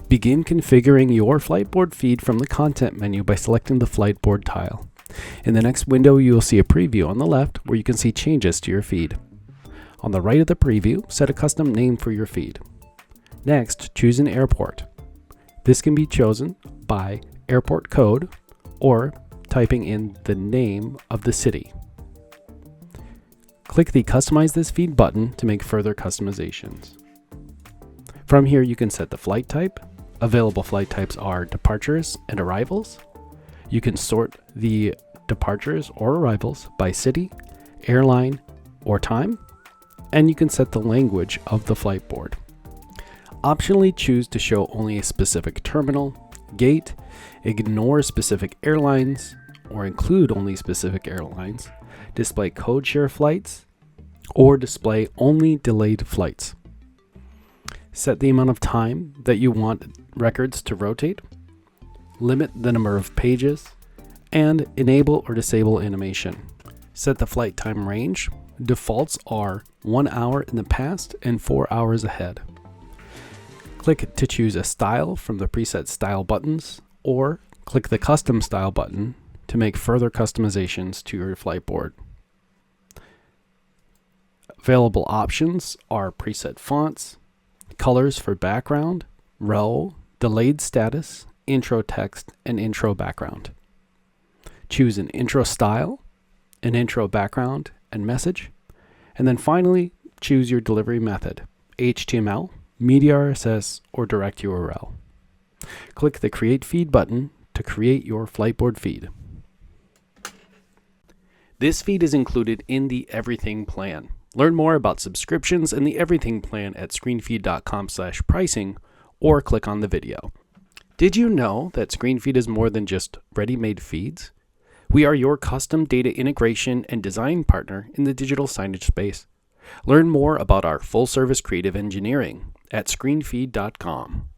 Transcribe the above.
Begin configuring your Fliteboard feed from the content menu by selecting the Fliteboard tile. In the next window, you will see a preview on the left where you can see changes to your feed. On the right of the preview, set a custom name for your feed. Next, choose an airport. This can be chosen by airport code or typing in the name of the city. Click the Customize this feed button to make further customizations. From here, you can set the flight type. Available flight types are departures and arrivals. You can sort the departures or arrivals by city, airline, or time, and you can set the language of the Fliteboard. Optionally choose to show only a specific terminal, gate, ignore specific airlines, or include only specific airlines, display code share flights, or display only delayed flights. Set the amount of time that you want records to rotate, limit the number of pages, and enable or disable animation. Set the flight time range. Defaults are 1 hour in the past and 4 hours ahead. Click to choose a style from the preset style buttons, or click the custom style button to make further customizations to your Fliteboard. Available options are preset fonts, colors for background, row, delayed status, intro text, and intro background. Choose an intro style, an intro background, and message. And then finally, choose your delivery method, HTML, Media RSS, or Direct URL. Click the Create Feed button to create your Fliteboard feed. This feed is included in the Everything plan. Learn more about subscriptions and the Everything plan at screenfeed.com/pricing or click on the video. Did you know that ScreenFeed is more than just ready-made feeds? We are your custom data integration and design partner in the digital signage space. Learn more about our full-service creative engineering at screenfeed.com.